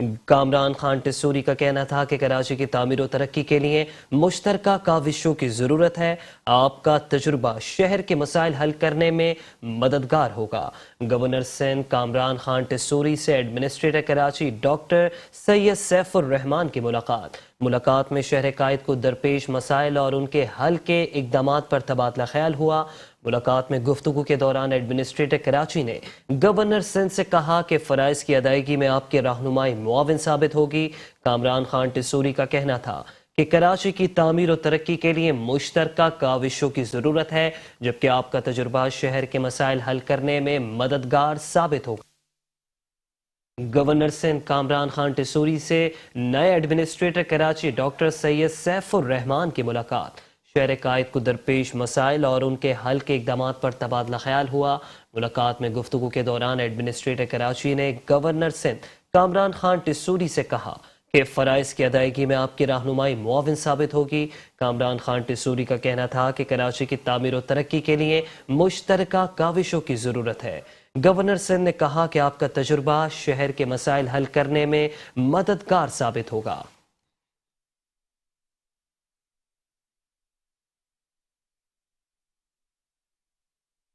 کامران خان ٹسوری کا کہنا تھا کہ کراچی کی تعمیر و ترقی کے لیے مشترکہ کاوشوں کی ضرورت ہے۔ آپ کا تجربہ شہر کے مسائل حل کرنے میں مددگار ہوگا۔ گورنر سندھ کامران خان ٹسوری سے ایڈمنسٹریٹر کراچی ڈاکٹر سید سیف الرحمان کی ملاقات میں شہر قائد کو درپیش مسائل اور ان کے حل کے اقدامات پر تبادلہ خیال ہوا۔ ملاقات میں گفتگو کے دوران ایڈمنسٹریٹر کراچی نے گورنر سندھ سے کہا کہ فرائض کی ادائیگی میں آپ کی رہنمائی معاون ثابت ہوگی۔ کامران خان ٹسوری کا کہنا تھا کہ کراچی کی تعمیر و ترقی کے لیے مشترکہ کاوشوں کی ضرورت ہے، جبکہ آپ کا تجربہ شہر کے مسائل حل کرنے میں مددگار ثابت ہوگا۔ گورنر سندھ کامران خان ٹسوری سے نئے ایڈمنسٹریٹر کراچی ڈاکٹر سید سیف الرحمان کی ملاقات، شہر قائد کو درپیش مسائل اور ان کے حل کے اقدامات پر تبادلہ خیال ہوا۔ ملاقات میں گفتگو کے دوران ایڈمنسٹریٹر کراچی نے گورنر سندھ کامران خان ٹسوری سے کہا کہ فرائض کی ادائیگی میں آپ کی رہنمائی معاون ثابت ہوگی۔ کامران خان ٹسوری کا کہنا تھا کہ کراچی کی تعمیر و ترقی کے لیے مشترکہ کاوشوں کی ضرورت ہے۔ گورنر سندھ نے کہا کہ آپ کا تجربہ شہر کے مسائل حل کرنے میں مددگار ثابت ہوگا۔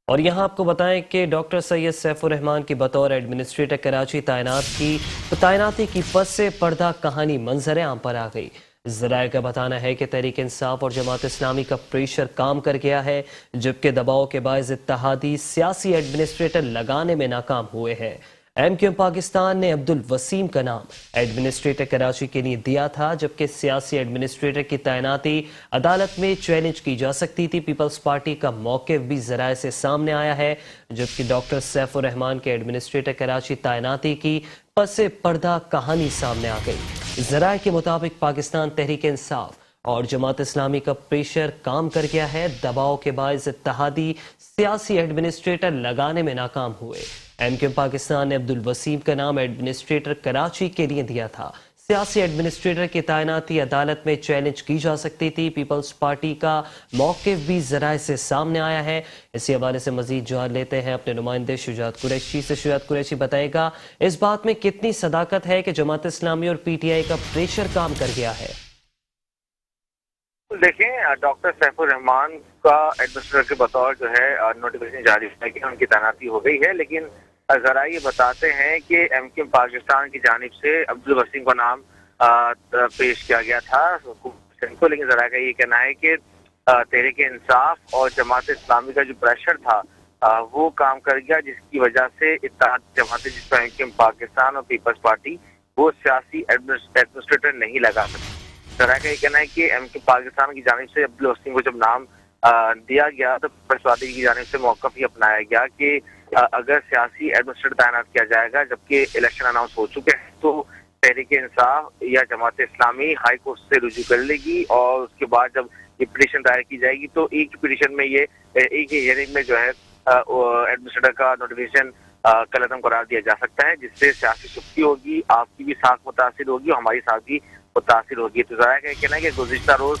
اور یہاں آپ کو بتائیں کہ ڈاکٹر سید سیف الرحمان کی بطور ایڈمنسٹریٹر کراچی تعیناتی کی پس سے پردہ کہانی منظر عام پر آ گئی۔ ذرائع کا بتانا ہے کہ تحریک انصاف اور جماعت اسلامی کا پریشر کام کر گیا ہے، جبکہ دباؤ کے باعث اتحادی سیاسی ایڈمنسٹریٹر لگانے میں ناکام ہوئے ہیں۔ ایم کیو ایم پاکستان نے عبدالوسیم کا نام ایڈمنسٹریٹر کراچی کے لیے دیا تھا، جبکہ سیاسی ایڈمنسٹریٹر کی تعیناتی عدالت میں چیلنج کی جا سکتی تھی۔ پیپلز پارٹی کا موقف بھی ذرائع سے سامنے آیا ہے، جبکہ ڈاکٹر سیف الرحمان کے ایڈمنسٹریٹر کراچی تعیناتی کی پس پردہ کہانی سامنے آ گئی۔ ذرائع کے مطابق پاکستان تحریک انصاف اور جماعت اسلامی کا پریشر کام کر گیا ہے، دباؤ کے باعث اتحادی سیاسی ایڈمنسٹریٹر لگانے میں ناکام ہوئے۔ ایم کیو ایم پاکستان نے عبدالوسیم کا نام ایڈمنسٹریٹر کراچی کے لیے دیا تھا۔ سیاسی ایڈمنسٹریٹر کی تعیناتی عدالت میں چیلنج کی جا سکتی تھی۔ پیپلز پارٹی کا موقف بھی ذرائع سے سامنے آیا ہے۔ اسی حوالے سے مزید جان لیتے ہیں اپنے نمائندے شجاعت قریشی سے۔ شجاعت قریشی بتائے گا اس بات میں کتنی صداقت ہے کہ جماعت اسلامی اور پی ٹی آئی کا پریشر کام کر گیا ہے؟ دیکھیں، ڈاکٹر سیف الرحمان کا ایڈمنسٹریٹر کے بطور جو ہے نوٹیفکیشن جاری ہے کہ ان کی تعیناتی ہو گئی ہے، لیکن ذرائع یہ بتاتے ہیں کہ ایم کیو ایم پاکستان کی جانب سے عبدالوسیم کا نام پیش کیا گیا تھا حکومت کو، لیکن ذرائع کا یہ کہنا ہے کہ تحریک انصاف اور جماعت اسلامی کا جو پریشر تھا وہ کام کر گیا، جس کی وجہ سے اتحاد جماعت جس پر ایم کیو ایم پاکستان اور پیپلز پارٹی وہ سیاسی ایڈمنسٹریٹر نہیں لگا سکتی۔ ذرائع کا یہ کہنا ہے کہ ایم کیو ایم پاکستان کی جانب سے عبدالوسیم کو جب نام دیا گیا تو پیپلز پارٹی کی جانب سے موقف یہ اپنایا گیا کہ اگر سیاسی ایڈمنسٹریٹر تعینات کیا جائے گا جبکہ الیکشن اناؤنس ہو چکے ہیں تو تحریک انصاف یا جماعت اسلامی ہائی کورٹ سے رجوع کر لے گی، اور اس کے بعد جب یہ پٹیشن دائر کی جائے گی تو ایک پٹیشن میں یہ ایک ہی ہیئرنگ میں جو ہے ایڈمنسٹریٹر کا نوٹیفکیشن کل عدم قرار دیا جا سکتا ہے، جس سے سیاسی سستی ہوگی، آپ کی بھی ساکھ متاثر ہوگی اور ہماری ساکھ بھی متاثر ہوگی۔ تو ذرائع کا یہ کہنا ہے کہ گزشتہ روز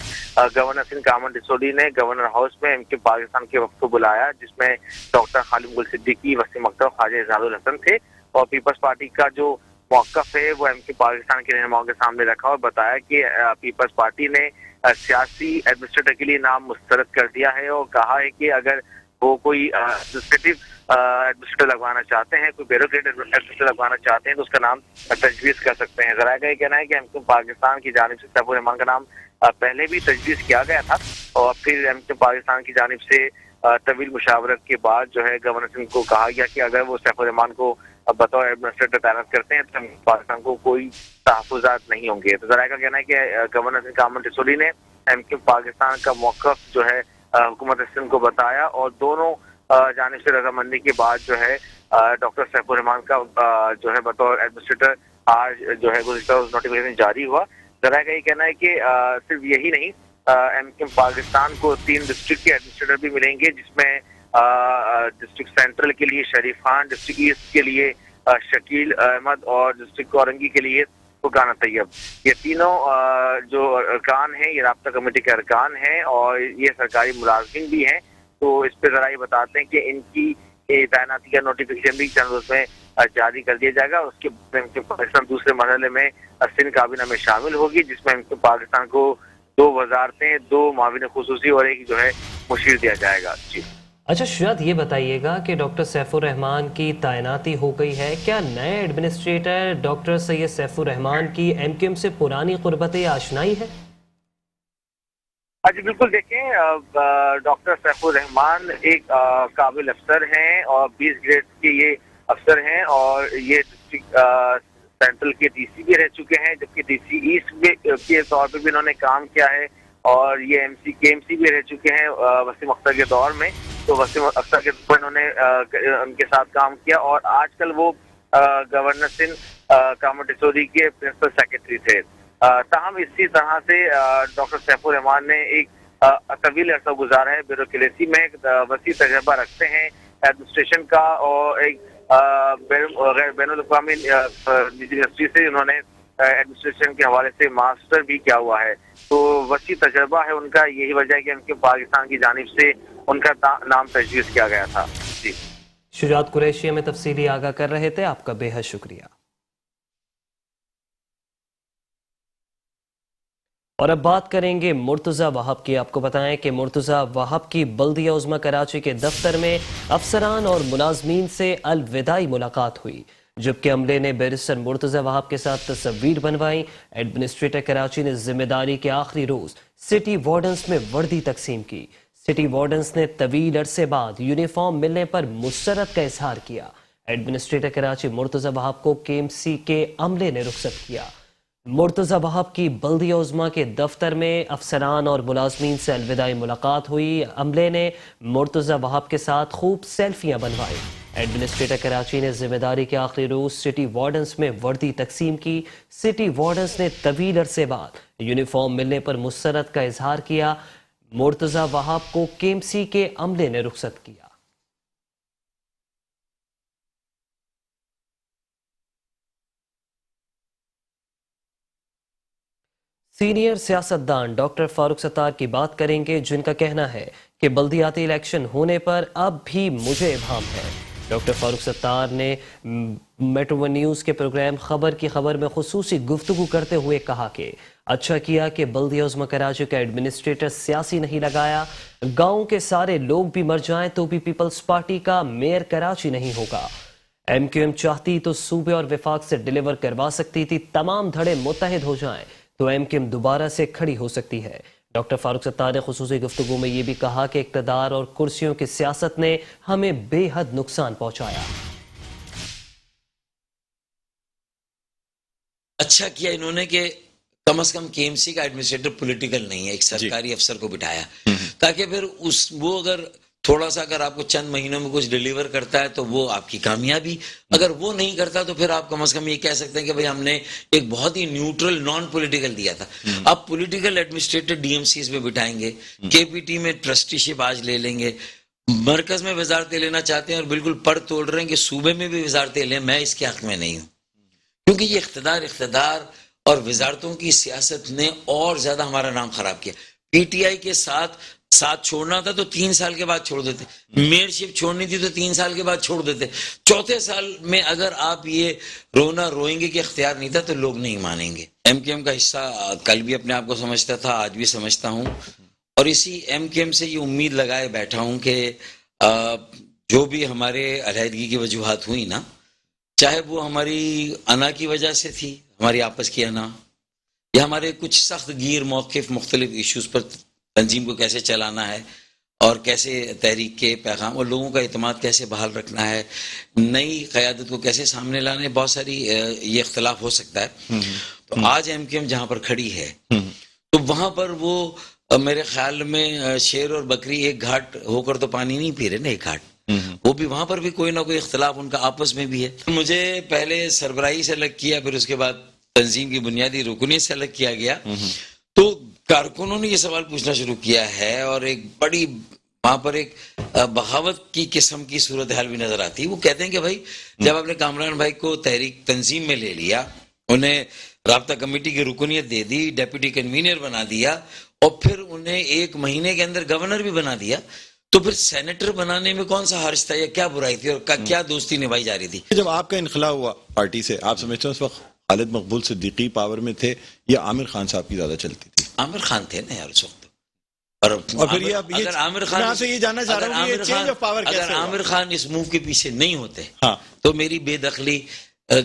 گورنر سندھ کامران ٹسوری نے گورنر ہاؤس میں ایم کیو ایم پاکستان کے وفد کو بلایا، جس میں ڈاکٹر خالد گل صدیقی، وسیم اختر، خواجہ اعجاز الحسن تھے، اور پیپلز پارٹی کا جو موقف ہے وہ ایم کیو ایم پاکستان کے رہنماؤں کے سامنے رکھا اور بتایا کہ پیپلز پارٹی نے سیاسی ایڈمنسٹریٹر کے لیے نام مسترد کر دیا ہے، اور کہا ہے کہ اگر وہ کوئی ایڈمنسٹریٹو ایڈمنسٹریٹر لگوانا چاہتے ہیں، کوئی بیوروکریٹ ایڈمنسٹریٹر لگوانا چاہتے ہیں تو اس کا نام تجویز کر سکتے ہیں۔ ذرائع کا یہ کہنا ہے کہ ایم کیو ایم پاکستان کی جانب سے سیف الرحمان کا نام پہلے بھی تجویز کیا گیا تھا، اور پھر ایم کیو ایم پاکستان کی جانب سے طویل مشاورت کے بعد جو ہے گورنر سندھ کو کہا گیا کہ اگر وہ سیف الرحمان کو بطور ایڈمنسٹریٹر تعینات کرتے ہیں تو پاکستان کو کوئی تحفظات نہیں ہوں گے۔ تو ذرائع کا کہنا ہے کہ گورنر سندھ کامران ٹسوری نے ایم کیو ایم پاکستان کا موقف جو ہے حکومت سندھ کو بتایا، اور دونوں جانب سے رضامندی کے بعد جو ہے ڈاکٹر سیف الرحمان کا جو ہے بطور ایڈمنسٹریٹر آج جو ہے گزشتہ نوٹیفکیشن جاری ہوا۔ ذرائع کا یہ کہنا ہے کہ صرف یہی نہیں، ایم کیو ایم پاکستان کو 3 ڈسٹرکٹ کے ایڈمنسٹریٹر بھی ملیں گے، جس میں ڈسٹرکٹ سینٹرل کے لیے شریف خان، ڈسٹرکٹ ایسٹ کے لیے شکیل احمد اور ڈسٹرکٹ اورنگی کے لیے فرقان طیب۔ یہ تینوں جو ارکان ہیں یہ رابطہ کمیٹی کے ارکان ہیں اور یہ سرکاری ملازمین بھی ہیں۔ تو اس پہ ذرا یہ بتاتے ہیں کہ ان کی تعیناتی کا نوٹیفکیشن بھی چند روز میں جاری کر دیا جائے گا. اس کے بعد پاکستان دوسرے مرحلے میں سندھ کابینہ میں شامل ہوگی، جس میں پاکستان کو 2 وزارتیں، 2 معاون خصوصی اور ایک جو ہے مشیر دیا جائے گا. جی اچھا شجاعت، یہ بتائیے گا کہ ڈاکٹر سیف الرحمان کی تعیناتی ہو گئی ہے، کیا نئے ایڈمنسٹریٹر ڈاکٹر سید سیف الرحمان کی ایم کیو ایم سے پرانی قربت آشنائی ہے؟ جی بالکل. دیکھیں، ڈاکٹر سیف الرحمان ایک قابل افسر ہیں اور 20 گریڈ کے یہ افسر ہیں، اور یہ ڈسٹرکٹ سینٹرل کے ڈی سی بھی رہ چکے ہیں، جبکہ ڈی سی ایسٹ کے طور پہ بھی انہوں نے کام کیا ہے، اور یہ ایم سی بھی رہ چکے ہیں وسیم اختر کے دور میں. تو وسیم اختر کے دور میں انہوں نے ان کے ساتھ کام کیا، اور آج کل وہ گورنر سندھ کامر ڈسوری کے پرنسپل سیکرٹری تھے. تاہم اسی طرح سے ڈاکٹر سیف الرحمان نے ایک طویل عرصہ گزارا ہے بیوروکریسی میں، وسیع تجربہ رکھتے ہیں ایڈمنسٹریشن کا، اور ایک بین الاقوامی یونیورسٹی سے انہوں نے ایڈمنسٹریشن کے حوالے سے ماسٹر بھی کیا ہوا ہے. تو وسیع تجربہ ہے ان کا، یہی وجہ ہے کہ ان کے پاکستان کی جانب سے ان کا نام تجویز کیا گیا تھا. جی شجاعت قریشی ہمیں تفصیلی آگاہ کر رہے تھے، آپ کا بے حد شکریہ. اور اب بات کریں گے مرتضی وہاب کی. آپ کو بتائیں کہ مرتضی وہاب کی بلدیہ عظمی کراچی کے دفتر میں افسران اور ملازمین سے الوداعی ملاقات ہوئی، جبکہ عملے نے بیرسٹر مرتضی وہاب کے ساتھ تصویر بنوائیں. ایڈمنسٹریٹر کراچی نے ذمہ داری کے آخری روز سٹی وارڈنز میں وردی تقسیم کی. سٹی وارڈنز نے طویل عرصے بعد یونیفارم ملنے پر مسرت کا اظہار کیا. ایڈمنسٹریٹر کراچی مرتضی وہاب کو کے ایم سی کے عملے نے رخصت کیا. مرتضی وہاب کی بلدیہ عظمی کے دفتر میں افسران اور ملازمین سے الوداعی ملاقات ہوئی. عملے نے مرتضی وہاب کے ساتھ خوب سیلفیاں بنوائی. ایڈمنسٹریٹر کراچی نے ذمہ داری کے آخری روز سٹی وارڈنز میں وردی تقسیم کی. سٹی وارڈنز نے طویل عرصے بعد یونیفارم ملنے پر مسرت کا اظہار کیا. مرتضی وہاب کو کے ایم سی کے عملے نے رخصت کیا. سینئر سیاستدان ڈاکٹر فاروق ستار کی بات کریں گے، جن کا کہنا ہے کہ بلدیاتی الیکشن ہونے پر اب بھی مجھے ابہام ہے. ڈاکٹر فاروق ستار نے میٹرو ون نیوز کے پروگرام خبر کی خبر میں خصوصی گفتگو کرتے ہوئے کہا کہ اچھا کیا کہ بلدیہ عظمی کراچی کا ایڈمنسٹریٹر سیاسی نہیں لگایا. گاؤں کے سارے لوگ بھی مر جائیں تو بھی پیپلز پارٹی کا میئر کراچی نہیں ہوگا. ایم کیو ایم چاہتی تو صوبے اور وفاق سے ڈیلیور کروا سکتی تھی. تمام دھڑے متحد ہو جائیں تو ایم کیو ایم دوبارہ سے کھڑی ہو سکتی ہے. ڈاکٹر فاروق ستار نے خصوصی گفتگو میں یہ بھی کہا کہ اقتدار اور کرسیوں کی سیاست نے ہمیں بے حد نقصان پہنچایا. اچھا کیا انہوں نے کہ کم از کم کے ایم سی کا ایڈمنسٹریٹر پولیٹیکل نہیں ہے، ایک سرکاری افسر کو بٹھایا، تاکہ پھر وہ اگر تھوڑا سا اگر آپ کو چند مہینوں میں کچھ ڈیلیور کرتا ہے تو وہ آپ کی کامیابی، اگر وہ نہیں کرتا تو پھر آپ کم از کم یہ کہہ سکتے ہیں کہ بھئی ہم نے ایک بہت ہی نیوٹرل نان پولیٹیکل دیا تھا. آپ پولیٹیکل ایڈمنسٹریٹر ڈی ایم سیز میں بٹھائیں گے، کے پی ٹی میں ٹرسٹی شپ آج لے لیں گے، مرکز میں وزارتیں لینا چاہتے ہیں اور بالکل پر توڑ رہے ہیں کہ صوبے میں بھی وزارتیں لیں. میں اس کے حق میں نہیں ہوں، کیونکہ یہ اقتدار اور وزارتوں کی سیاست نے اور زیادہ ہمارا نام خراب کیا. پی ٹی آئی کے ساتھ چھوڑنا تھا تو 3 سال کے بعد چھوڑ دیتے، میئر شپ چھوڑنی تھی تو 3 سال کے بعد چھوڑ دیتے. چوتھے سال میں اگر آپ یہ روئیں گے کہ اختیار نہیں تھا تو لوگ نہیں مانیں گے. ایم کیو ایم کا حصہ کل بھی اپنے آپ کو سمجھتا تھا، آج بھی سمجھتا ہوں، اور اسی ایم کیو ایم سے یہ امید لگائے بیٹھا ہوں کہ جو بھی ہمارے علیحدگی کی وجوہات ہوئی نا، چاہے وہ ہماری انا کی وجہ سے تھی، ہماری آپس کی انا، یا ہمارے کچھ سخت گیر موقف مختلف ایشوز پر تنظیم کو کیسے چلانا ہے اور کیسے تحریک کے پیغام اور لوگوں کا اعتماد کیسے بحال رکھنا ہے، نئی قیادت کو کیسے سامنے لانا ہے، بہت ساری یہ اختلاف ہو سکتا ہے. تو آج ایم کیو ایم جہاں پر کھڑی ہے تو وہاں پر وہ میرے خیال میں شیر اور بکری ایک گھاٹ ہو کر تو پانی نہیں پی رہے نا، ایک گھاٹ وہ بھی وہاں پر بھی کوئی نہ کوئی اختلاف ان کا آپس میں بھی ہے. مجھے پہلے سربراہی سے الگ کیا، پھر اس کے بعد تنظیم کی بنیادی رکنیت سے الگ کیا گیا، تو کارکنوں نے یہ سوال پوچھنا شروع کیا ہے اور ایک بڑی وہاں پر ایک بغاوت کی قسم کی صورتحال بھی نظر آتی ہے. وہ کہتے ہیں کہ بھائی جب آپ نے کامران بھائی کو تحریک تنظیم میں لے لیا، انہیں رابطہ کمیٹی کی رکنیت دے دی، ڈیپٹی کنوینر بنا دیا، اور پھر انہیں 1 مہینے کے اندر گورنر بھی بنا دیا، تو پھر سینیٹر بنانے میں کون سا حرج تھا یا کیا برائی تھی اور کیا دوستی نبھائی جا رہی تھی؟ جب آپ کا انخلا ہوا پارٹی سے، آپ سمجھتے ہیں اس وقت خالد مقبول صدیقی پاور میں تھے یا عامر خان صاحب کی زیادہ چلتی تھی؟ عامر خان تھے نا یار اس وقت. اور پھر یہ اگر عامر خان، میں آپ سے یہ جاننا چاہ رہا ہوں کہ یہ چینج آف پاور کیسے اگر ہوا؟ عامر خان اس موو کے پیچھے نہیں ہوتے ہاں تو میری بے دخلی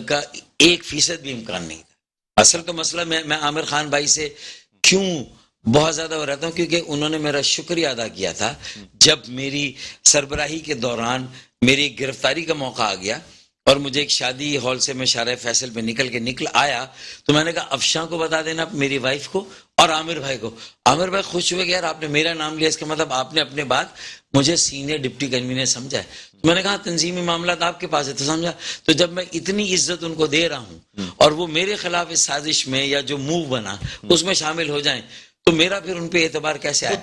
کا 1% بھی امکان نہیں تھا. اصل کا مسئلہ میں عامر خان بھائی سے کیوں بہت زیادہ ہو رہتا ہوں، کیونکہ انہوں نے میرا شکریہ ادا کیا تھا جب میری سربراہی کے دوران میری گرفتاری کا موقع آ گیا اور مجھے ایک شادی ہال سے میں شارع فیصل پہ نکل آیا تو میں نے کہا افشاں کو بتا دینا میری وائف کو اور عامر بھائی کو. عامر بھائی خوش ہوئے کہ یار آپ نے میرا نام لیا، اس کا مطلب آپ نے اپنے بات مجھے سینئر ڈپٹی کنوینر سمجھا ہے. میں نے کہا تنظیمی معاملات آپ کے پاس ہے تو سمجھا. تو جب میں اتنی عزت ان کو دے رہا ہوں اور وہ میرے خلاف اس سازش میں یا جو موو بنا اس میں شامل ہو جائیں تو میرا پھر ان پہ اعتبار کیسے آئے؟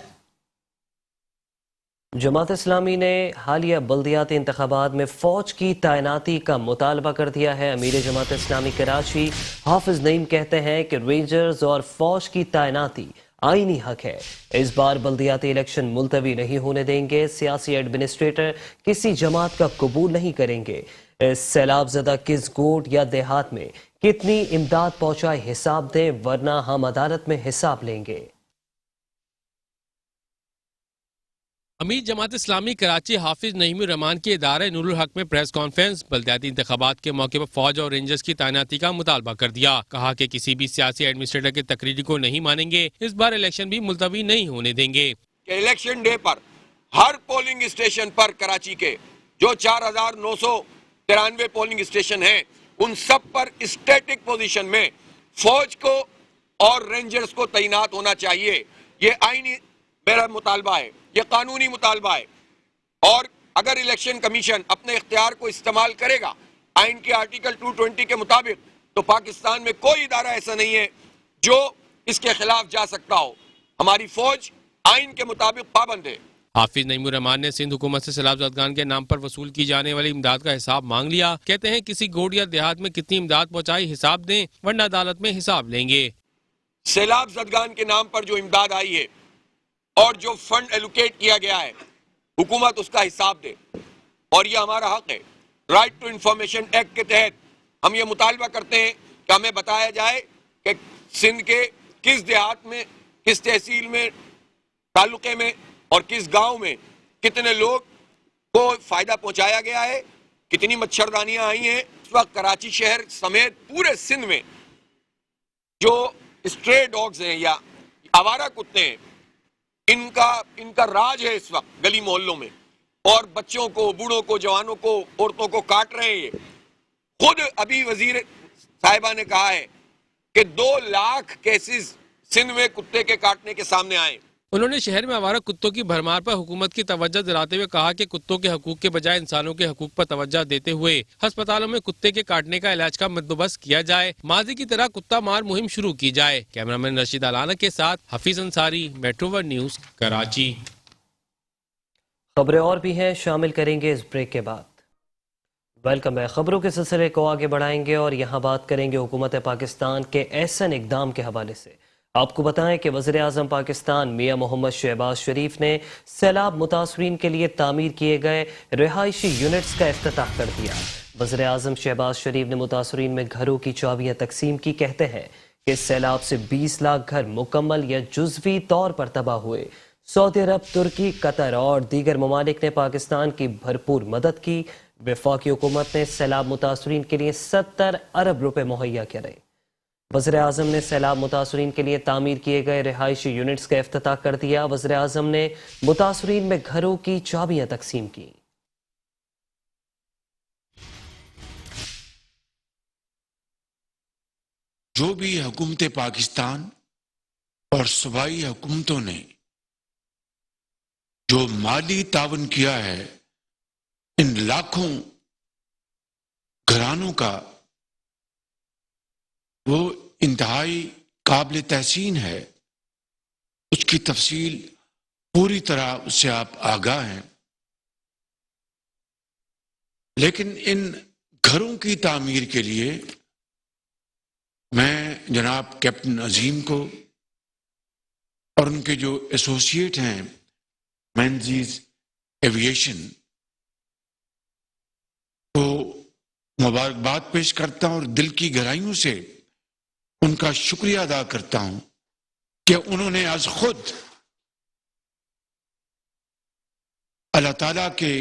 جماعت اسلامی نے حالیہ بلدیاتی انتخابات میں فوج کی تعیناتی کا مطالبہ کر دیا ہے. امیر جماعت اسلامی کراچی حافظ نعیم کہتے ہیں کہ رینجرز اور فوج کی تعیناتی آئینی حق ہے. اس بار بلدیاتی الیکشن ملتوی نہیں ہونے دیں گے. سیاسی ایڈمنسٹریٹر کسی جماعت کا قبول نہیں کریں گے. سیلاب زدہ کس گوٹ یا دیہات میں کتنی امداد پہنچائی حساب دیں ورنہ ہم عدالت میں حساب لیں گے. امیر جماعت اسلامی کراچی حافظ نعیم الرحمان کے ادارہ نور الحق میں پریس کانفرنس بلدیاتی انتخابات کے موقع پر فوج اور رینجرز کی تعیناتی کا مطالبہ کر دیا. کہا کہ کسی بھی سیاسی ایڈمنسٹریٹر کے تقرری کو نہیں مانیں گے. اس بار الیکشن بھی ملتوی نہیں ہونے دیں گے. کہ الیکشن ڈے پر ہر پولنگ اسٹیشن پر کراچی کے جو 4993 پولنگ اسٹیشن ہیں ان سب پر اسٹیٹک پوزیشن میں فوج کو اور رینجرز کو تعینات ہونا چاہیے. یہ آئینی میرا مطالبہ ہے، یہ قانونی مطالبہ ہے. اور اگر الیکشن کمیشن اپنے اختیار کو استعمال کرے گا آئین کے آرٹیکل 220 کے مطابق تو پاکستان میں کوئی ادارہ ایسا نہیں ہے جو اس کے خلاف جا سکتا ہو. ہماری فوج آئین کے مطابق پابند ہے. حافظ نعیم الرحمان نے سندھ حکومت سے سیلاب زدگان کے نام پر وصول کی جانے والی امداد کا حساب مانگ لیا. کہتے ہیں کسی گوڑ یا دیہات میں کتنی امداد پہنچائی حساب دیں ورنہ عدالت میں حساب لیں گے. سیلاب زدگان کے نام پر جو امداد آئی ہے اور جو فنڈ ایلوکیٹ کیا گیا ہے حکومت اس کا حساب دے اور یہ ہمارا حق ہے. رائٹ ٹو انفارمیشن ایکٹ کے تحت ہم یہ مطالبہ کرتے ہیں کہ ہمیں بتایا جائے کہ سندھ کے کس دیہات میں، کس تحصیل میں، تعلقے میں اور کس گاؤں میں کتنے لوگ کو فائدہ پہنچایا گیا ہے، کتنی مچھردانیاں آئی ہیں. اس وقت کراچی شہر سمیت پورے سندھ میں جو اسٹرے ڈاگز ہیں یا آوارہ کتے ہیں ان کا راج ہے اس وقت گلی محلوں میں، اور بچوں کو، بوڑھوں کو، جوانوں کو، عورتوں کو کاٹ رہے ہیں. خود ابھی وزیر صاحبہ نے کہا ہے کہ 2 لاکھ کیسز سندھ میں کتے کے کاٹنے کے سامنے آئے. انہوں نے شہر میں آوارہ کتوں کی بھرمار پر حکومت کی توجہ دلاتے ہوئے کہا کہ کتوں کے حقوق کے بجائے انسانوں کے حقوق پر توجہ دیتے ہوئے ہسپتالوں میں کتے کے کاٹنے کا علاج کا بندوبست کیا جائے. ماضی کی طرح کتا مار مہم شروع کی جائے. کیمرامین رشید علانہ کے ساتھ Hafeez Ansari, metro one news, Karachi. خبریں اور بھی ہیں، شامل کریں گے اس بریک کے بعد. ویلکم ہے. خبروں کے سلسلے کو آگے بڑھائیں گے اور یہاں بات کریں گے حکومت پاکستان کے احسن اقدام کے حوالے سے. آپ کو بتائیں کہ وزیر اعظم پاکستان میاں محمد شہباز شریف نے سیلاب متاثرین کے لیے تعمیر کیے گئے رہائشی یونٹس کا افتتاح کر دیا. وزیر اعظم شہباز شریف نے متاثرین میں گھروں کی چابیاں تقسیم کی. کہتے ہیں کہ سیلاب سے 20 لاکھ گھر مکمل یا جزوی طور پر تباہ ہوئے. سعودی عرب، ترکی، قطر اور دیگر ممالک نے پاکستان کی بھرپور مدد کی. وفاقی حکومت نے سیلاب متاثرین کے لیے 70 ارب روپے مہیا کرے. وزیر اعظم نے سیلاب متاثرین کے لیے تعمیر کیے گئے رہائشی یونٹس کا افتتاح کر دیا. وزیر اعظم نے متاثرین میں گھروں کی چابیاں تقسیم کی. جو بھی حکومت پاکستان اور صوبائی حکومتوں نے جو مالی تعاون کیا ہے ان لاکھوں گھرانوں کا، وہ انتہائی قابل تحسین ہے. اس کی تفصیل پوری طرح اس سے آپ آگاہ ہیں. لیکن ان گھروں کی تعمیر کے لیے میں جناب کیپٹن عظیم کو اور ان کے جو ایسوسیٹ ہیں مینزیز ایویشن کو مبارکباد پیش کرتا ہوں اور دل کی گہرائیوں سے ان کا شکریہ ادا کرتا ہوں کہ انہوں نے آج خود اللہ تعالیٰ کے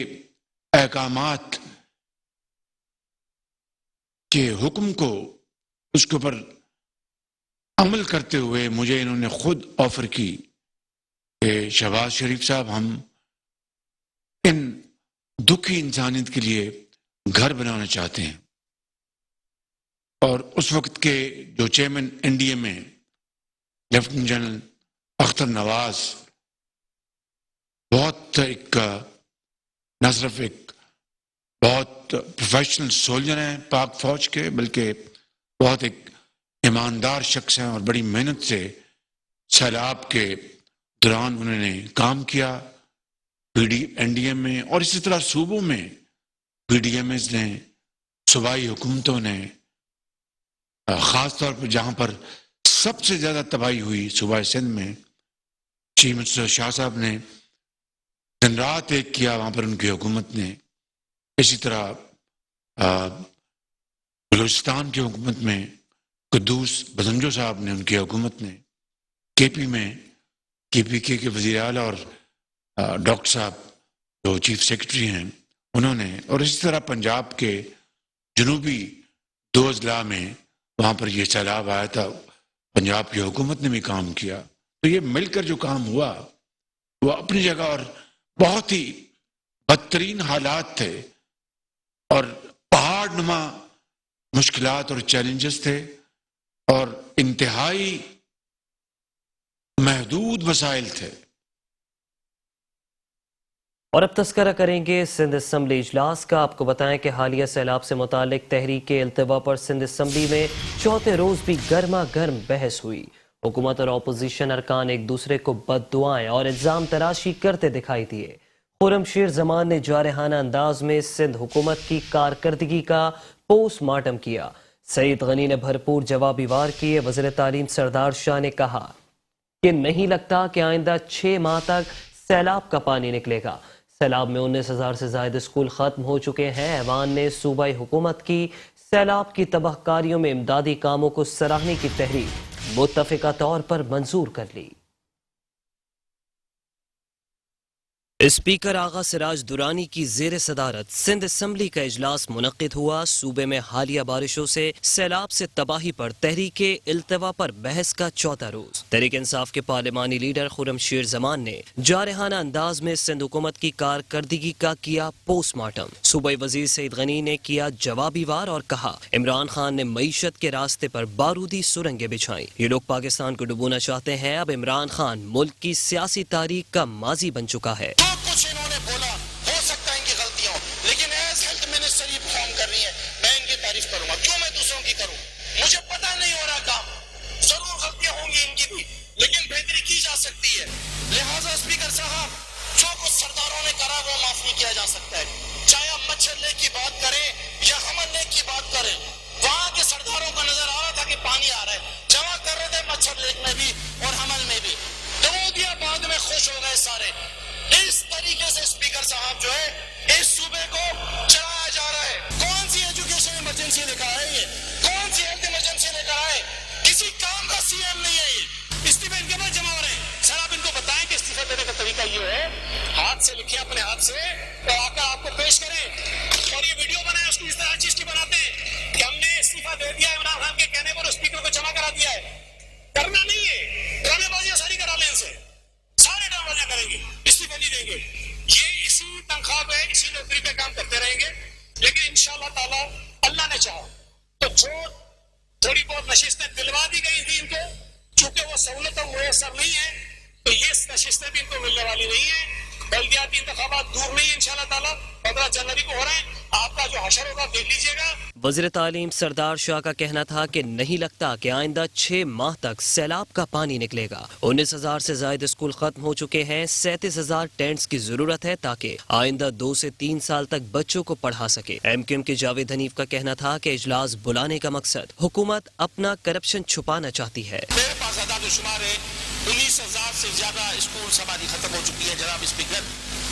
احکامات کے حکم کو اس کے اوپر عمل کرتے ہوئے مجھے انہوں نے خود آفر کی کہ شہباز شریف صاحب ہم ان دکھی انسانیت کے لیے گھر بنانا چاہتے ہیں. اور اس وقت کے جو چیئرمین این ڈی اے میں لیفٹیننٹ جنرل اختر نواز بہت ایک نہ صرف ایک بہت پروفیشنل سولجر ہیں پاک فوج کے بلکہ بہت ایک ایماندار شخص ہیں اور بڑی محنت سے سیلاب کے دوران انہوں نے کام کیا این ڈی ایم میں اور اسی طرح صوبوں میں پی ڈی ایم ایز نے صوبائی حکومتوں نے خاص طور پر جہاں پر سب سے زیادہ تباہی ہوئی صوبہ سندھ میں چیف منسٹر شاہ صاحب نے دن رات ایک کیا وہاں پر ان کی حکومت نے. اسی طرح بلوچستان کی حکومت میں قدوس بدنجو صاحب نے ان کی حکومت نے کے پی میں کے پی کے وزیر اعلیٰ اور ڈاکٹر صاحب جو چیف سیکرٹری ہیں انہوں نے اور اسی طرح پنجاب کے جنوبی 2 اضلاع میں وہاں پر یہ سیلاب آیا تھا پنجاب کی حکومت نے بھی کام کیا. تو یہ مل کر جو کام ہوا وہ اپنی جگہ اور بہت ہی بدترین حالات تھے اور پہاڑ نما مشکلات اور چیلنجز تھے اور انتہائی محدود وسائل تھے. اور اب تذکرہ کریں گے سندھ اسمبلی اجلاس کا. آپ کو بتائیں کہ حالیہ سیلاب سے متعلق تحریک التوا پر سندھ اسمبلی میں چوتھے روز بھی گرما گرم بحث ہوئی. حکومت اور اپوزیشن ارکان ایک دوسرے کو بد دعائیں اور الزام تراشی کرتے دکھائی دیے. خرم شیر زمان نے جارحانہ انداز میں سندھ حکومت کی کارکردگی کا پوسٹ مارٹم کیا. سعید غنی نے بھرپور جوابی وار کیے. وزیر تعلیم سردار شاہ نے کہا کہ نہیں لگتا کہ آئندہ 6 ماہ تک سیلاب کا پانی نکلے گا. سیلاب میں 19,000 سے زائد اسکول ختم ہو چکے ہیں. ایوان نے صوبائی حکومت کی سیلاب کی تباہ کاریوں میں امدادی کاموں کو سراہنے کی تحریک متفقہ طور پر منظور کر لی. اسپیکر آغا سراج درانی کی زیر صدارت سندھ اسمبلی کا اجلاس منعقد ہوا. صوبے میں حالیہ بارشوں سے سیلاب سے تباہی پر تحریک التوا پر بحث کا چوتھا روز. تحریک انصاف کے پارلیمانی لیڈر خرم شیر زمان نے جارحانہ انداز میں سندھ حکومت کی کارکردگی کا کیا پوسٹ مارٹم. صوبائی وزیر سعید غنی نے کیا جوابی وار اور کہا عمران خان نے معیشت کے راستے پر بارودی سرنگیں بچھائیں. یہ لوگ پاکستان کو ڈبونا چاہتے ہیں. اب عمران خان ملک کی سیاسی تاریخ کا ماضی بن چکا ہے. کچھ انہوں نے بولا ہو سکتا ہے ان کی غلطیاں ہوں لیکن ایز ہیلتھ منسٹر یہ پرفارم کر رہی ہیں میں ان کی تعریف کروں گا. کیوں میں دوسروں کی کروں؟ مجھے پتہ نہیں ہو رہا کام. ضرور غلطیاں ہوں گی ان کی بھی لیکن بہتری کی جا سکتی ہے. لہٰذا اسپیکر صاحب جو کچھ سرداروں نے کرا وہ معاف نہیں کیا جا سکتا ہے. چاہے آپ مچھر لیک کی بات کریں یا حمل لیک کی بات کریں وہاں کے سرداروں کو نظر آ رہا تھا کہ پانی آ رہا ہے. جمع کر رہے تھے مچھر لیک میں بھی اور حمل میں بھی. دو دیا بعد میں خوش ہو گئے سارے. اس طریقے سے اسپیکر صاحب جو ہے اس صوبے کو چلایا جا رہا ہے. کون سی ایجوکیشن ایمرجنسی لے کر آئے یہ؟ کون سی ہیلتھ ایمرجنسی لے کر آئے؟ کسی کام کا سی ایم نہیں ہے یہ. استعفے ان کے بعد جمع ہو رہے ہیں. سر آپ ان کو بتائیں کہ استعفے دینے کا طریقہ یہ ہے ہاتھ سے لکھیں اپنے ہاتھ سے تو آ کر آپ کو پیش کریں اور یہ ویڈیو بنائیں اس کو اس طرح چیز کی بناتے ہیں کہ ہم نے استعفا دے دیا عمران خان کے کہنے پر اسپیکر کو جمع کرا دیا ہے. کرنا نہیں ہے. ڈرامے بازیاں ساری کرا لیں ان سے. سارے ڈرامے بازیاں کریں گے استعفے نہیں دیں گے. یہ اسی تنخواہ پہ اسی نوکری پہ کام کرتے رہیں گے لیکن انشاءاللہ تعالی اللہ نے چاہا تو جو تھوڑی بہت نشستیں دلوا دی گئی تھی ان کو چونکہ وہ سہولتیں میسر نہیں ہیں تو یہ نشستیں بھی ان کو ملنے والی نہیں ہیں. بلدیاتی انتخابات دور نہیں ہیں انشاءاللہ تعالی 15 جنوری کو ہو رہے ہیں. آپ کا جو حشر ہوگا دیکھ لیجیے گا. وزیر تعلیم سردار شاہ کا کہنا تھا کہ نہیں لگتا کہ آئندہ 6 ماہ تک سیلاب کا پانی نکلے گا. 19,000 سے زائد اسکول ختم ہو چکے ہیں. 37,000 ٹینٹس کی ضرورت ہے تاکہ آئندہ 2 سے 3 سال تک بچوں کو پڑھا سکے. ایم کیو ایم کے جاوید حنیف کا کہنا تھا کہ اجلاس بلانے کا مقصد حکومت اپنا کرپشن چھپانا چاہتی ہے. میرے پاس اعداد و شمار ہے 19,000 سے زیادہ اسکول ہماری ختم ہو چکی ہے جناب اسپیکر.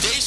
23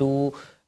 2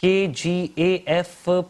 KGAF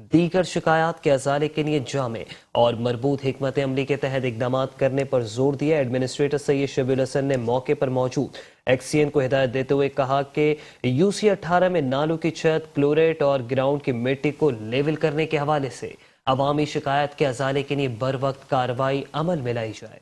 دیگر شکایات کے ازالے کے لیے جامع اور مربوط حکمت عملی کے تحت اقدامات کرنے پر زور دیا۔ ایڈمنسٹریٹر سید شبیع الحسن نے موقع پر موجود ایکسین کو ہدایت دیتے ہوئے کہا کہ UC 18 میں نالوں کی چھت، کلوریٹ اور گراؤنڈ کی مٹی کو لیول کرنے کے حوالے سے عوامی شکایات کے ازالے کے لیے بروقت کارروائی عمل میں لائی جائے۔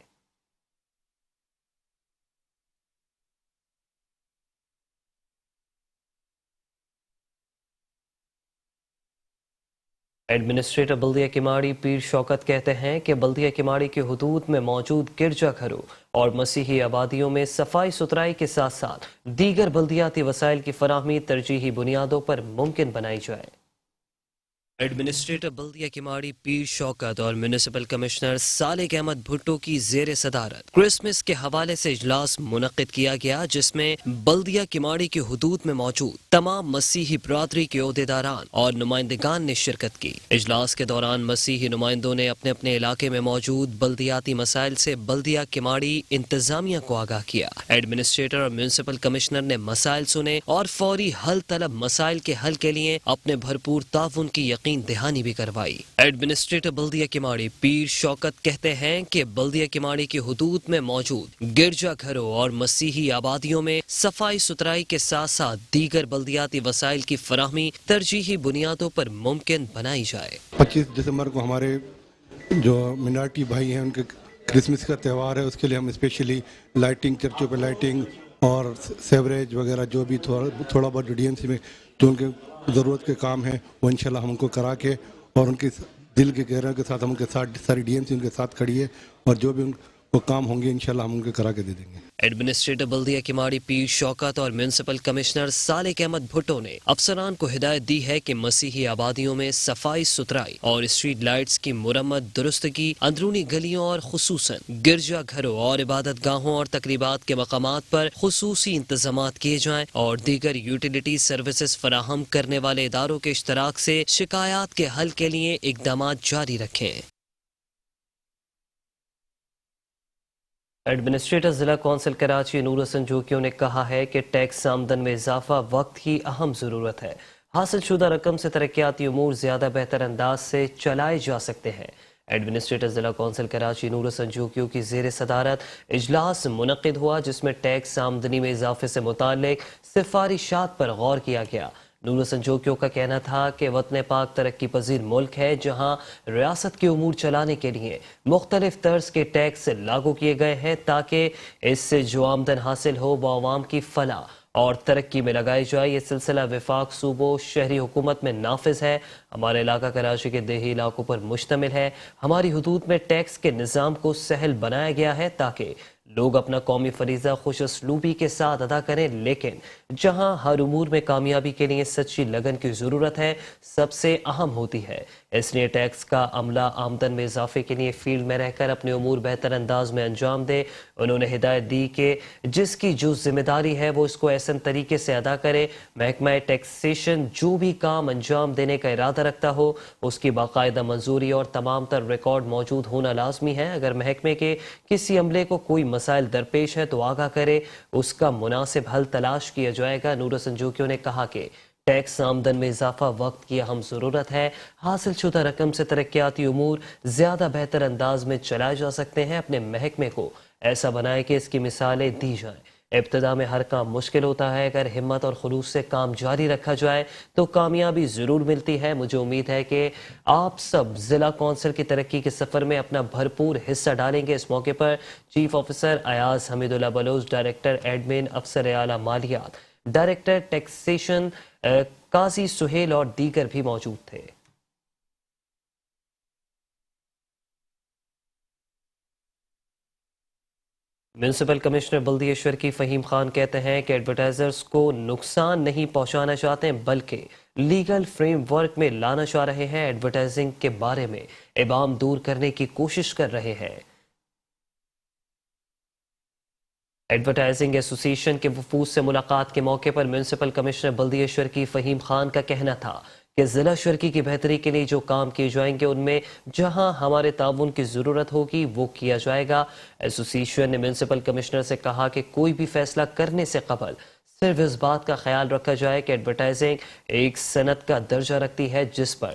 ایڈمنسٹریٹر بلدیہ کماڑی پیر شوکت کہتے ہیں کہ بلدیہ کماڑی کے حدود میں موجود گرجا گھروں اور مسیحی آبادیوں میں صفائی ستھرائی کے ساتھ ساتھ دیگر بلدیاتی وسائل کی فراہمی ترجیحی بنیادوں پر ممکن بنائی جائے۔ ایڈمنسٹریٹر بلدیہ کماڑی پیر شوکت اور میونسپل کمشنر صالح احمد بھٹو کی زیر صدارت کرسمس کے حوالے سے اجلاس منعقد کیا گیا، جس میں بلدیہ کماڑی کے حدود میں موجود تمام مسیحی برادری کے عہدیداران اور نمائندگان نے شرکت کی۔ اجلاس کے دوران مسیحی نمائندوں نے اپنے اپنے علاقے میں موجود بلدیاتی مسائل سے بلدیہ کماڑی انتظامیہ کو آگاہ کیا۔ ایڈمنسٹریٹر اور میونسپل کمشنر نے مسائل سنے اور فوری حل طلب مسائل کے حل کے لیے اپنے بھرپور تعاون کی یقین دہانی بھی کروائی۔ ایڈمنسٹریٹر بلدیہ کماڑی پیر شوکت کہتے ہیں کہ بلدیہ کماڑی کی حدود میں موجود گرجا گھروں اور مسیحی آبادیوں میں صفائی ستھرائی کے ساتھ ساتھ دیگر بلدیاتی وسائل کی فراہمی ترجیحی بنیادوں پر ممکن بنائی جائے۔ 25 دسمبر کو ہمارے جو منارٹی بھائی ہیں ان کے کرسمس کا تہوار ہے، اس کے لیے ہم اسپیشلی لائٹنگ، چرچوں پہ لائٹنگ اور سیوریج وغیرہ جو بھی تھوڑا بہت DMC میں جو ان کے ضرورت کے کام ہیں وہ انشاءاللہ ہم ان کو کرا کے اور ان کے دل کے گہروں کے ساتھ ہم ان کے ساتھ ساری DMC ان کے ساتھ کھڑی ہے اور جو بھی ان کو کام ہوں گے انشاءاللہ ہم ان کے کرا کے دے دیں گے۔ ایڈمنسٹریٹر بلدیہ کماڑی پیر شوکت اور میونسپل کمشنر صالح احمد بھٹو نے افسران کو ہدایت دی ہے کہ مسیحی آبادیوں میں صفائی ستھرائی اور اسٹریٹ لائٹس کی مرمت درستگی، اندرونی گلیوں اور خصوصاً گرجا گھروں اور عبادت گاہوں اور تقریبات کے مقامات پر خصوصی انتظامات کیے جائیں اور دیگر یوٹیلیٹی سروسز فراہم کرنے والے اداروں کے اشتراک سے شکایات کے حل کے لیے اقدامات جاری رکھیں۔ ایڈمنسٹریٹر ضلع کونسل کراچی نور حسن جوکیوں نے کہا ہے کہ ٹیکس آمدن میں اضافہ وقت کی اہم ضرورت ہے۔ حاصل شدہ رقم سے ترقیاتی امور زیادہ بہتر انداز سے چلائے جا سکتے ہیں۔ ایڈمنسٹریٹر ضلع کونسل کراچی نور حسن جوکیوں کی زیر صدارت اجلاس منعقد ہوا، جس میں ٹیکس آمدنی میں اضافے سے متعلق سفارشات پر غور کیا گیا۔ نور حسن جوکیوں کا کہنا تھا کہ وطن پاک ترقی پذیر ملک ہے، جہاں ریاست کے امور چلانے کے لیے مختلف طرز کے ٹیکس لاگو کیے گئے ہیں تاکہ اس سے جو آمدن حاصل ہو وہ عوام کی فلاح اور ترقی میں لگائی جائے۔ یہ سلسلہ وفاق صوبوں شہری حکومت میں نافذ ہے۔ ہمارا علاقہ کراچی کے دیہی علاقوں پر مشتمل ہے۔ ہماری حدود میں ٹیکس کے نظام کو سہل بنایا گیا ہے تاکہ لوگ اپنا قومی فریضہ خوش اسلوبی کے ساتھ ادا کریں، لیکن جہاں ہر امور میں کامیابی کے لیے سچی لگن کی ضرورت ہے، سب سے اہم ہوتی ہے۔ اس لیے ٹیکس کا عملہ آمدن میں اضافے کے لیے فیلڈ میں رہ کر اپنے امور بہتر انداز میں انجام دے۔ انہوں نے ہدایت دی کہ جس کی جو ذمہ داری ہے وہ اس کو احسن طریقے سے ادا کرے۔ محکمہ ٹیکسیشن جو بھی کام انجام دینے کا ارادہ رکھتا ہو اس کی باقاعدہ منظوری اور تمام تر ریکارڈ موجود ہونا لازمی ہے۔ اگر محکمے کے کسی عملے کو کوئی مسائل درپیش ہے تو آگاہ کرے، اس کا مناسب حل تلاش کیا جائے گا۔ نور حسن جوکیوں نے کہا کہ ٹیکس آمدن میں اضافہ وقت کی اہم ضرورت ہے۔ حاصل شدہ رقم سے ترقیاتی امور زیادہ بہتر انداز میں چلائے جا سکتے ہیں۔ اپنے محکمے کو ایسا بنائے کہ اس کی مثالیں دی جائیں۔ ابتدا میں ہر کام مشکل ہوتا ہے، اگر ہمت اور خلوص سے کام جاری رکھا جائے تو کامیابی ضرور ملتی ہے۔ مجھے امید ہے کہ آپ سب ضلع کونسل کی ترقی کے سفر میں اپنا بھرپور حصہ ڈالیں گے۔ اس موقع پر چیف آفیسر ایاز حمید اللہ بلوچ، ڈائریکٹر ایڈمن، افسر اعلیٰ مالیات، ڈائریکٹر ٹیکسیشن قاضی سہیل اور دیگر بھی موجود تھے۔ میونسپل کمشنر بلدیشور کی فہیم خان کہتے ہیں کہ ایڈورٹائزرز کو نقصان نہیں پہنچانا چاہتے بلکہ لیگل فریم ورک میں لانا چاہ رہے ہیں۔ ایڈورٹائزنگ کے بارے میں ابہام دور کرنے کی کوشش کر رہے ہیں۔ ایڈورٹائزنگ ایسوسی ایشن کے وفود سے ملاقات کے موقع پر میونسپل کمشنر بلدیشور کی فہیم خان کا کہنا تھا کہ ضلع شرکی کی بہتری کے لیے جو کام کیے جائیں گے ان میں جہاں ہمارے تعاون کی ضرورت ہوگی وہ کیا جائے گا۔ ایسوسی ایشن نے میونسپل کمشنر سے کہا کہ کوئی بھی فیصلہ کرنے سے قبل صرف اس بات کا خیال رکھا جائے کہ ایڈورٹائزنگ ایک صنعت کا درجہ رکھتی ہے جس پر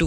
2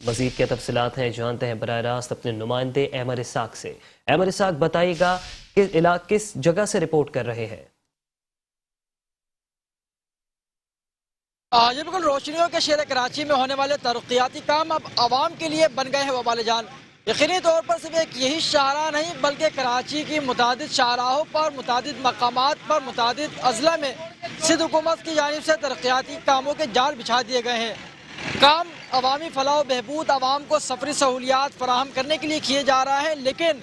مزید کیا تفصیلات ہیں جانتے ہیں براہ راست اپنے نمائندے احمد اسحاق سے۔ احمد اسحاق بتائیے گا کہ کس جگہ سے رپورٹ کر رہے ہیں؟ یہ بالکل روشنیوں کے شہر کراچی میں ہونے والے ترقیاتی کام اب عوام کے لیے بن گئے ہیں وبال جان۔ یقینی طور پر صرف ایک یہی شاہراہ نہیں بلکہ کراچی کی متعدد شاہراہوں پر، متعدد مقامات پر، متعدد اضلاع میں سندھ حکومت کی جانب سے ترقیاتی کاموں کے جال بچھا دیے گئے ہیں۔ کام عوامی فلاح و بہبود، عوام کو سفری سہولیات فراہم کرنے کے لیے کیے جا رہا ہے، لیکن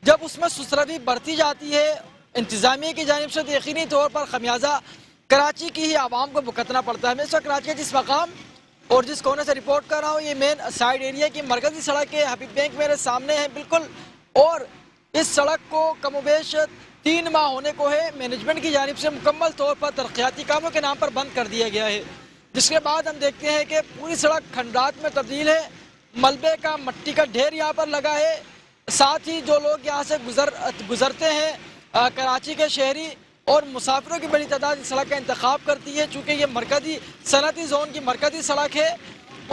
جب اس میں سسروی برتی جاتی ہے انتظامیہ کی جانب سے تو یقینی طور پر خمیازہ کراچی کی ہی عوام کو بھگتنا پڑتا ہے۔ میں اس وقت کراچی کے جس مقام اور جس کونے سے رپورٹ کر رہا ہوں یہ مین سائیڈ ایریا کی مرکزی سڑک ہے، حبیب بینک میرے سامنے ہے بالکل، اور اس سڑک کو کم و بیش 3 ماہ ہونے کو ہے مینجمنٹ کی جانب سے مکمل طور پر ترقیاتی کاموں کے نام پر بند کر دیا گیا ہے، جس کے بعد ہم دیکھتے ہیں کہ پوری سڑک کھنڈرات میں تبدیل ہے، ملبے کا مٹی کا ڈھیر یہاں پر لگا ہے، ساتھ ہی جو لوگ یہاں سے گزرتے ہیں کراچی کے شہری اور مسافروں کی بڑی تعداد اس سڑک کا انتخاب کرتی ہے، چونکہ یہ مرکزی صنعتی زون کی مرکزی سڑک ہے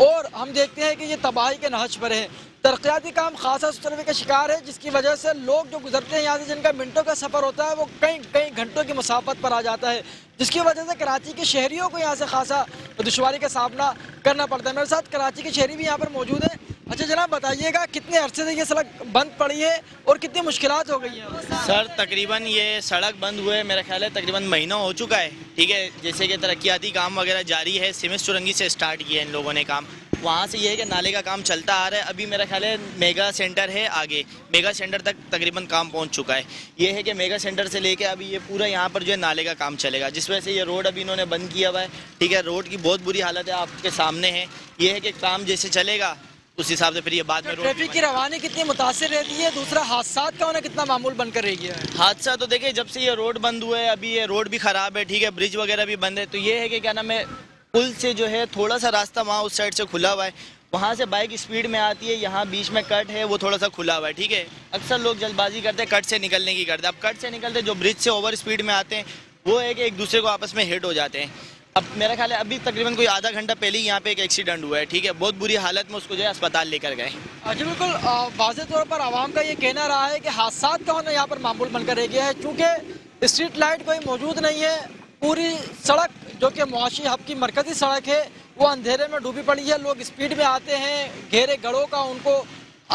اور ہم دیکھتے ہیں کہ یہ تباہی کے نہج پر ہے۔ ترقیاتی کام خاصا سسروی کا شکار ہے، جس کی وجہ سے لوگ جو گزرتے ہیں یہاں سے جن کا منٹوں کا سفر ہوتا ہے وہ کئی گھنٹوں کی مسافت پر آ جاتا ہے، جس کی وجہ سے کراچی کے شہریوں کو یہاں سے خاصا دشواری کا سامنا کرنا پڑتا ہے۔ میرے ساتھ کراچی کے شہری بھی یہاں پر موجود ہیں۔ اچھا جناب بتائیے گا کتنے عرصے سے یہ سڑک بند پڑی ہے اور کتنی مشکلات ہو گئی ہیں؟ سر تقریباً یہ سڑک بند ہوئے میرا خیال ہے تقریباً مہینہ ہو چکا ہے، ٹھیک ہے، جیسے کہ ترقیاتی کام وغیرہ جاری ہے، سیمنٹ سرنگی سے سٹارٹ کیا ہے ان لوگوں نے کام، وہاں سے یہ ہے کہ نالے کا کام چلتا آ رہا ہے، ابھی میرا خیال ہے میگا سینٹر ہے آگے، میگا سینٹر تک تقریباً کام پہنچ چکا ہے، یہ ہے کہ میگا سینٹر سے لے کے ابھی یہ پورا یہاں پر جو ہے نالے کا کام چلے گا، جس وجہ سے یہ روڈ ابھی انہوں نے بند کیا ہوا ہے، ٹھیک ہے، روڈ کی بہت بری حالت ہے آپ کے سامنے ہے، یہ ہے کہ کام جیسے چلے گا اس حساب سے پھر یہ بعد میں ٹریفک کی روانی کتنی متاثر رہتی ہے، دوسرا حادثات کا ہونا کتنا معمول بن کر رہ گیا ہے؟ حادثہ تو دیکھیں جب سے یہ روڈ بند ہوا ہے ابھی یہ روڈ بھی خراب ہے، ٹھیک ہے، برج وغیرہ بھی بند ہے، تو یہ ہے کہ کیا نام ہے پل سے جو ہے تھوڑا سا راستہ وہاں اس سائڈ سے کھلا ہوا ہے، وہاں سے بائک اسپیڈ میں آتی ہے، یہاں بیچ میں کٹ ہے وہ تھوڑا سا کھلا ہوا ہے، ٹھیک ہے، اکثر لوگ جلد بازی کرتے ہیں کٹ سے نکلنے کی کرتے ہیں، اب کٹ سے نکلتے جو برج سے اوور اسپیڈ میں آتے ہیں وہ ہے کہ ایک دوسرے کو آپس میں ہٹ ہو جاتے ہیں۔ اب میرا خیال ہے ابھی تقریباً کوئی آدھا گھنٹہ پہلے ہی یہاں پہ ایک ایکسیڈنٹ ہوا ہے، ٹھیک ہے، بہت بری حالت میں اس کو جو ہے اسپتال لے کر گئے۔ جی بالکل، واضح طور پر عوام کا یہ کہنا رہا ہے کہ حادثات کا ہونا یہاں پر معمول بن کر رہ گیا ہے، چونکہ اسٹریٹ لائٹ کوئی موجود نہیں ہے، پوری سڑک جو کہ معاشی ہب کی مرکزی سڑک ہے وہ اندھیرے میں ڈوبی پڑی ہے، لوگ اسپیڈ میں آتے ہیں، گہرے گڑھوں کا ان کو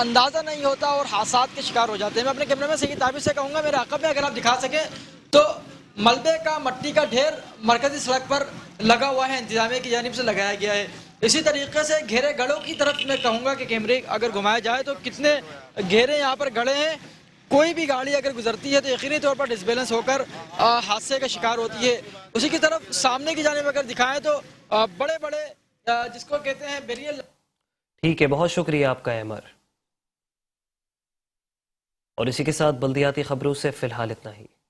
اندازہ نہیں ہوتا اور حادثات کے شکار ہو جاتے ہیں۔ میں اپنے کیمرے میں سید عابد سے کہوں گا میرے عقب میں اگر آپ دکھا سکیں تو ملبے کا مٹی کا ڈھیر مرکزی سڑک پر لگا ہوا ہے، انتظامیہ کی جانب سے لگایا گیا ہے، اسی طریقے سے گہرے گڑھوں کی طرف میں کہوں گا کہ کیمرے اگر گھمایا جائے تو کتنے گہرے یہاں پر گڑھے ہیں، کوئی بھی گاڑی اگر گزرتی ہے تو یقینی طور پر ڈس بیلنس ہو کر حادثے کا شکار ہوتی ہے۔ اسی کی طرف سامنے کی جانب اگر دکھائیں تو بڑے بڑے جس کو کہتے ہیں بیریئر۔ ٹھیک ہے، بہت شکریہ آپ کا احمد، اور اسی کے ساتھ بلدیاتی خبروں سے فی الحال اتنا ہی۔